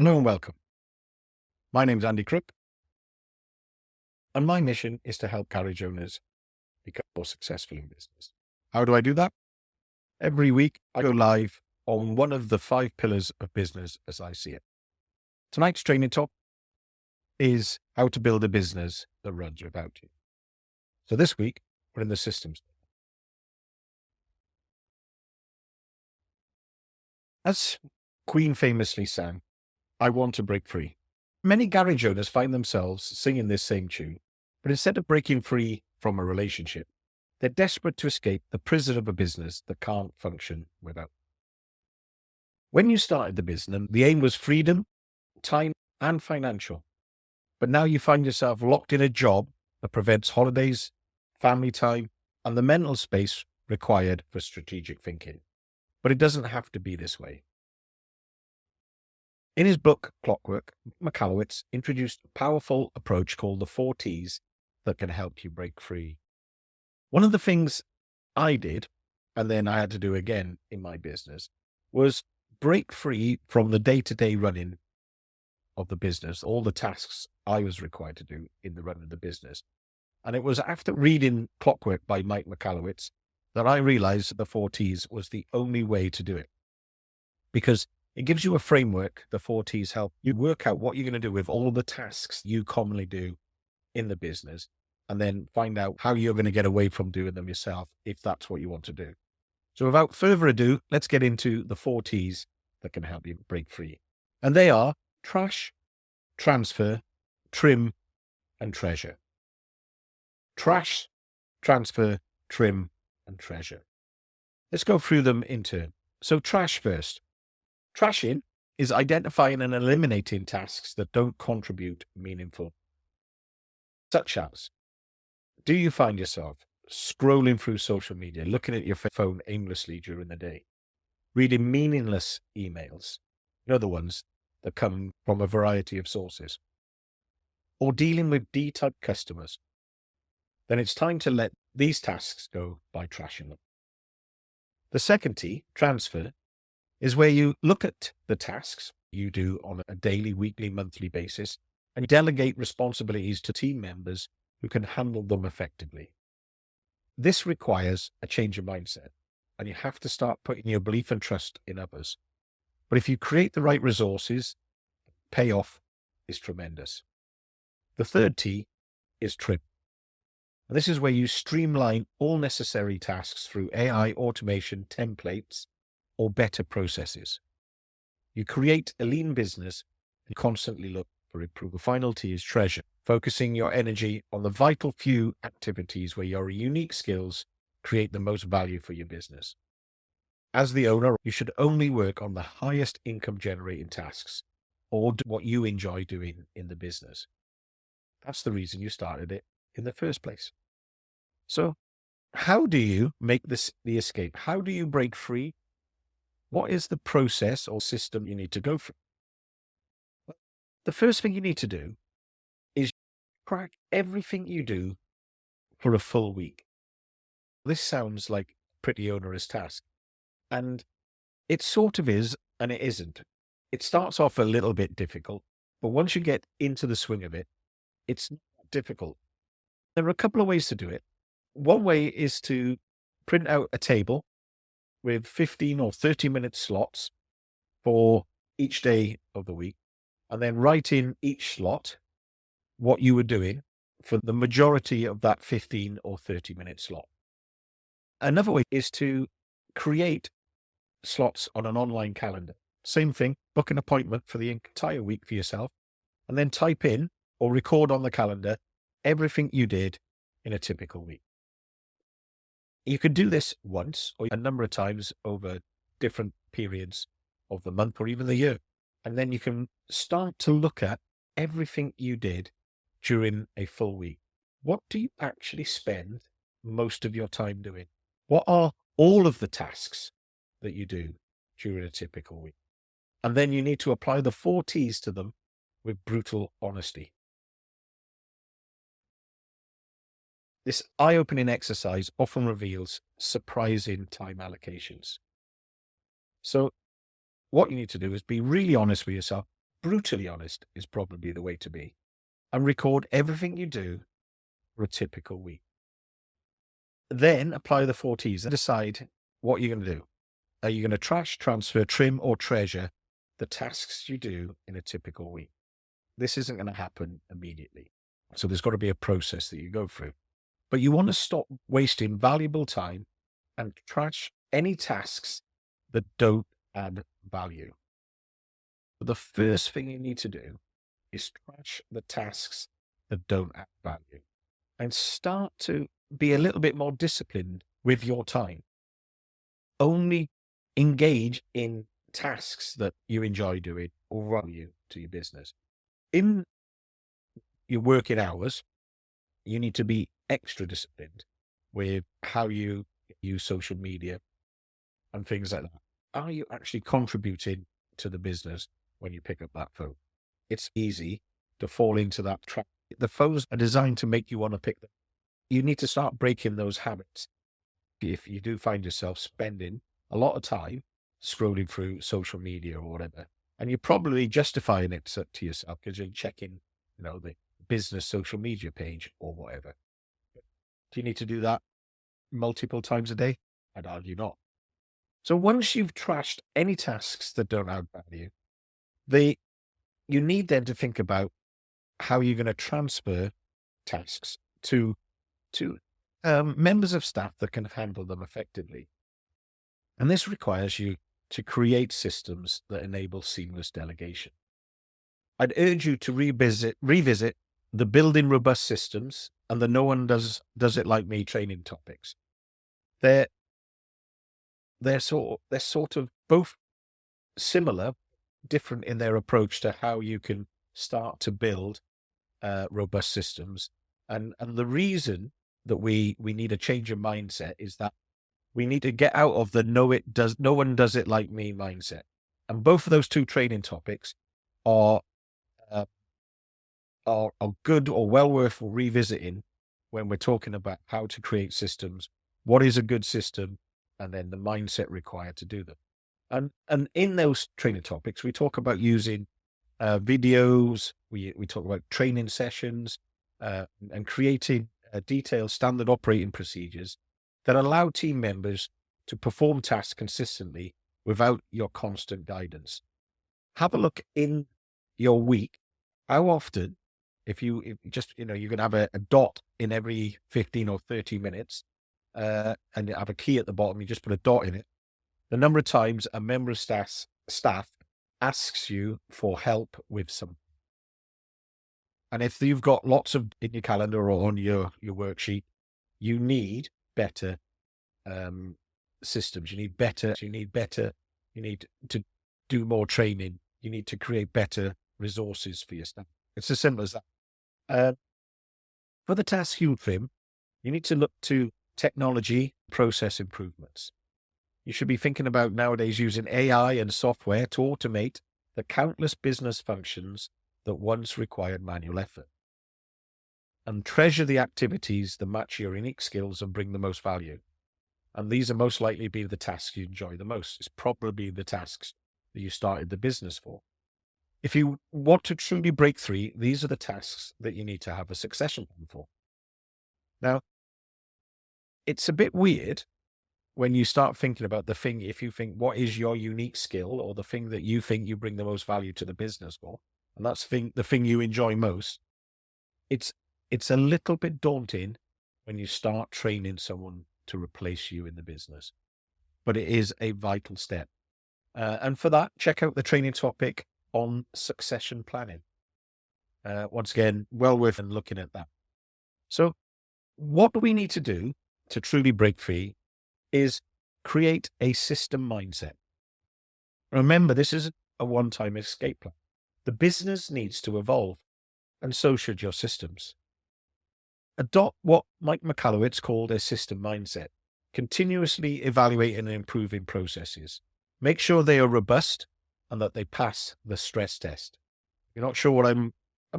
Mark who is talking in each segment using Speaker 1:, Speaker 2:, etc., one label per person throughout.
Speaker 1: Hello and welcome. My name's Andy Crook, and my mission is to help garage owners become more successful in business. How do I do that? Every week, I go live on one of the 5 pillars of business as I see it. Tonight's training talk is how to build a business that runs without you. So this week, we're in the systems. As Queen famously sang, I want to break free. Many garage owners find themselves singing this same tune, but instead of breaking free from a relationship, they're desperate to escape the prison of a business that can't function without. When you started the business, the aim was freedom, time, and financial. But now you find yourself locked in a job that prevents holidays, family time, and the mental space required for strategic thinking. But it doesn't have to be this way. In his book, Clockwork, Michalowicz introduced a powerful approach called the 4 T's that can help you break free. One of the things I did, and then I had to do again in my business, was break free from the day-to-day running of the business, all the tasks I was required to do in the run of the business. And it was after reading Clockwork by Mike Michalowicz that I realized that the 4 T's was the only way to do it. Because it gives you a framework. The 4 T's help you work out what you're going to do with all the tasks you commonly do in the business, and then find out how you're going to get away from doing them yourself if that's what you want to do. So without further ado, let's get into the 4 T's that can help you break free. And they are trash, transfer, trim, and treasure. Trash, transfer, trim, and treasure. Let's go through them in turn. So trash first. Trashing is identifying and eliminating tasks that don't contribute meaningful. Such as, do you find yourself scrolling through social media, looking at your phone aimlessly during the day, reading meaningless emails, the ones that come from a variety of sources, or dealing with D-type customers? Then it's time to let these tasks go by trashing them. The second T, transfer, is where you look at the tasks you do on a daily, weekly, monthly basis and delegate responsibilities to team members who can handle them effectively. This requires a change of mindset, and you have to start putting your belief and trust in others. But if you create the right resources, payoff is tremendous. The third T is trim. And this is where you streamline all necessary tasks through AI, automation, templates, or better processes. You create a lean business and constantly look for improvement. The final T is treasure, focusing your energy on the vital few activities where your unique skills create the most value for your business. As the owner, you should only work on the highest income generating tasks or do what you enjoy doing in the business. That's the reason you started it in the first place. So how do you make this the escape? How do you break free? What is the process or system you need to go through? The first thing you need to do is track everything you do for a full week. This sounds like a pretty onerous task, and it sort of is, and it isn't. It starts off a little bit difficult, but once you get into the swing of it, it's not difficult. There are a couple of ways to do it. One way is to print out a table with 15 or 30-minute slots for each day of the week, and then write in each slot what you were doing for the majority of that 15 or 30-minute slot. Another way is to create slots on an online calendar. Same thing, book an appointment for the entire week for yourself, and then type in or record on the calendar everything you did in a typical week. You could do this once or a number of times over different periods of the month or even the year. And then you can start to look at everything you did during a full week. What do you actually spend most of your time doing? What are all of the tasks that you do during a typical week? And then you need to apply the 4 T's to them with brutal honesty. This eye-opening exercise often reveals surprising time allocations. So what you need to do is be really honest with yourself. brutally honest is probably the way to be, and record everything you do for a typical week. Then apply the 4Ts and decide what you're going to do. Are you going to trash, transfer, trim, or treasure the tasks you do in a typical week? This isn't going to happen immediately. So there's got to be a process that you go through. But you want to stop wasting valuable time and trash any tasks that don't add value. But the first thing you need to do is trash the tasks that don't add value and start to be a little bit more disciplined with your time. Only engage in tasks that you enjoy doing or value to your business. In your working hours, you need to be extra disciplined with how you use social media and things like that. Are you actually contributing to the business when you pick up that phone? It's easy to fall into that trap. The phones are designed to make you want to pick them. You need to start breaking those habits. If you do find yourself spending a lot of time scrolling through social media or whatever, and you're probably justifying it to yourself because you're checking, the business social media page or whatever. Do you need to do that multiple times a day? I'd argue not. So once you've trashed any tasks that don't add value, you need then to think about how you're going to transfer tasks to members of staff that can handle them effectively. And this requires you to create systems that enable seamless delegation. I'd urge you to revisit the building robust systems and the no one does it like me training topics. They're sort of both similar, different in their approach to how you can start to build robust systems. And the reason that we need a change of mindset is that we need to get out of the no one does it like me mindset. And both of those two training topics are good or well worth revisiting when we're talking about how to create systems, what is a good system, and then the mindset required to do them. And in those training topics, we talk about using videos, we talk about training sessions, and creating detailed standard operating procedures that allow team members to perform tasks consistently without your constant guidance. Have a look in your week. How often, if you're going to have a dot in every 15 or 30 minutes, and you have a key at the bottom, you just put a dot in it. The number of times a member of staff asks you for help with something. And if you've got lots of in your calendar or on your worksheet, you need better systems. You need to do more training. You need to create better resources for your staff. It's as simple as that. For the tasks you trim, you need to look to technology process improvements. You should be thinking about nowadays using AI and software to automate the countless business functions that once required manual effort. And treasure the activities that match your unique skills and bring the most value. And these are most likely be the tasks you enjoy the most. It's probably the tasks that you started the business for. If you want to truly break free, these are the tasks that you need to have a succession plan for. Now, it's a bit weird when you start thinking about the thing, if you think, what is your unique skill or the thing that you think you bring the most value to the business for, and that's the thing you enjoy most, it's a little bit daunting when you start training someone to replace you in the business. But it is a vital step. And for that, check out the training topic on succession planning. Once again, well worth looking at that. So what we need to do to truly break free is create a system mindset. Remember, this isn't a one-time escape plan. The business needs to evolve, and so should your systems. Adopt what Mike Michalowicz called a system mindset, continuously evaluating and improving processes. Make sure they are robust and that they pass the stress test. If you're not sure what I'm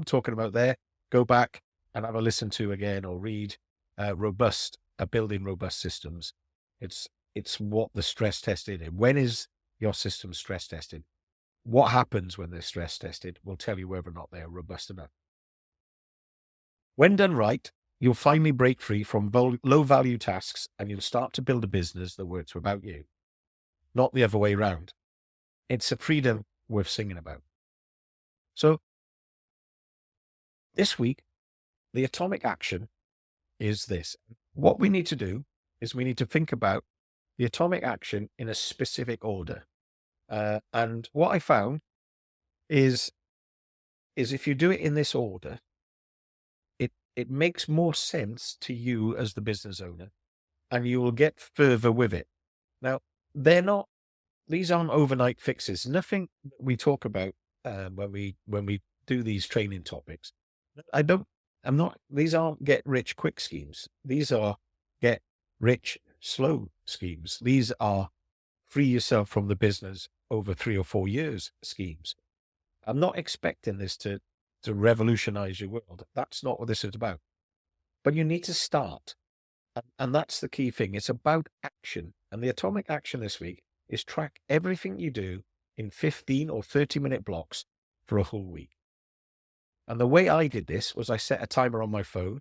Speaker 1: talking about there, go back and have a listen to again or read Building Robust Systems. It's what the stress test is. When is your system stress tested? what happens when they're stress tested will tell you whether or not they are robust enough. When done right, you'll finally break free from low value tasks and you'll start to build a business that works without you, not the other way around. It's a freedom worth singing about. So this week, the atomic action is this. What we need to do is we need to think about the atomic action in a specific order. And what I found is if you do it in this order, it makes more sense to you as the business owner, and you will get further with it. Now, these aren't overnight fixes. Nothing we talk about when we do these training topics. These aren't get rich quick schemes. These are get rich slow schemes. These are free yourself from the business over 3 or 4 years schemes. I'm not expecting this to revolutionize your world. That's not what this is about. But you need to start. And that's the key thing. It's about action. And the atomic action this week is track everything you do in 15 or 30-minute blocks for a whole week. And the way I did this was I set a timer on my phone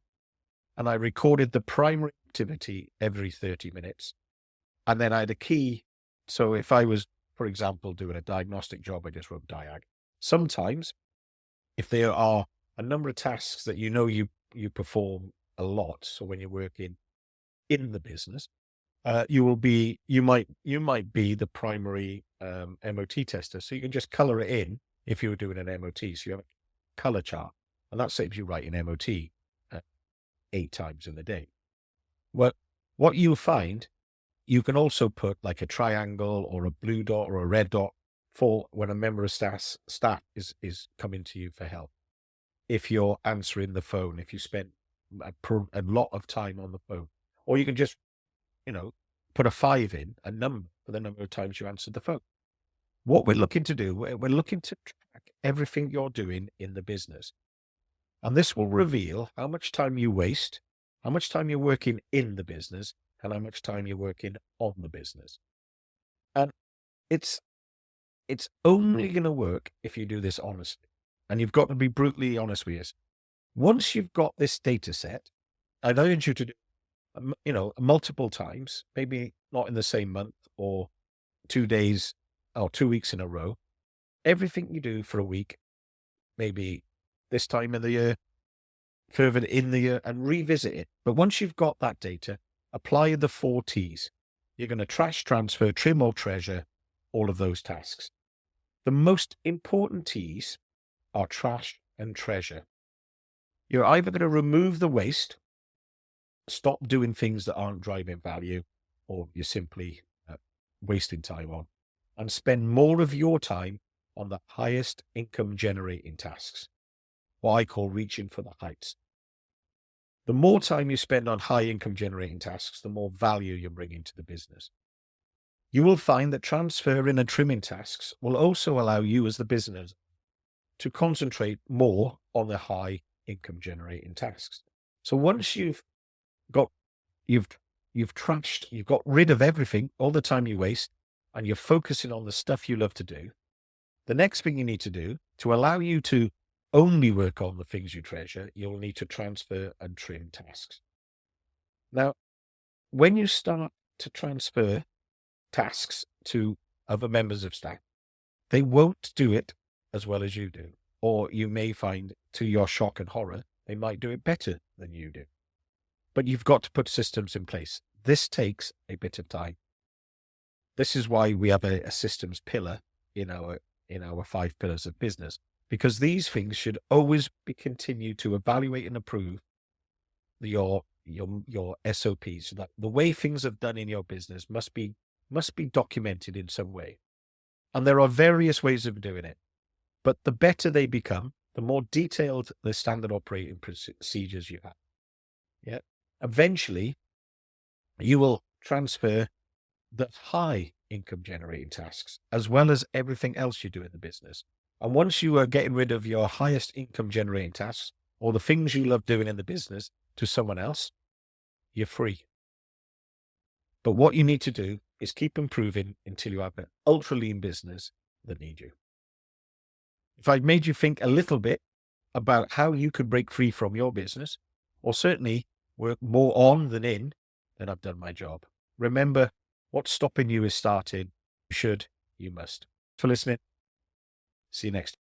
Speaker 1: and I recorded the primary activity every 30 minutes. And then I had a key. So if I was, for example, doing a diagnostic job, I just wrote diag. Sometimes, if there are a number of tasks that you know you perform a lot, so when you're working in the business, you might be the primary MOT tester. So you can just color it in if you were doing an MOT. So you have a color chart, and that saves you writing MOT 8 times in the day. Well, what you'll find, you can also put like a triangle or a blue dot or a red dot for when a member of staff is coming to you for help. If you're answering the phone, if you spend a lot of time on the phone, or you can just, put a 5 in, a number for the number of times you answered the phone. What we're looking to do, we're looking to track everything you're doing in the business. And this will reveal how much time you waste, how much time you're working in the business, and how much time you're working on the business. And it's only going to work if you do this honestly. And you've got to be brutally honest with yourself. Once you've got this data set, I'd urge you to do, multiple times, maybe not in the same month or 2 days or 2 weeks in a row. Everything you do for a week, maybe this time of the year, further in the year, and revisit it. But once you've got that data, apply the 4 T's. You're going to trash, transfer, trim, or treasure all of those tasks. The most important T's are trash and treasure. You're either going to remove the waste, stop doing things that aren't driving value, or you're simply wasting time on, and spend more of your time on the highest income generating tasks, what I call reaching for the heights. The more time you spend on high income generating tasks, the more value you're bringing to the business. You will find that transferring and trimming tasks will also allow you as the business to concentrate more on the high income generating tasks. So once you've got rid of everything, all the time you waste, and you're focusing on the stuff you love to do, the next thing you need to do to allow you to only work on the things you treasure, you'll need to transfer and trim tasks. Now, when you start to transfer tasks to other members of staff, they won't do it as well as you do. Or you may find, to your shock and horror, they might do it better than you do. But you've got to put systems in place. This takes a bit of time. This is why we have a systems pillar in our 5 pillars of business, because these things should always be continued to evaluate and approve your SOPs. So that the way things are done in your business must be documented in some way. And there are various ways of doing it. But the better they become, the more detailed the standard operating procedures you have. Yeah. Eventually, you will transfer the high income generating tasks as well as everything else you do in the business. And once you are getting rid of your highest income generating tasks or the things you love doing in the business to someone else, you're free. But what you need to do is keep improving until you have an ultra lean business that needs you. If I've made you think a little bit about how you could break free from your business, or certainly work more on than in, then I've done my job. Remember, what's stopping you is starting. You should, you must. For listening. See you next.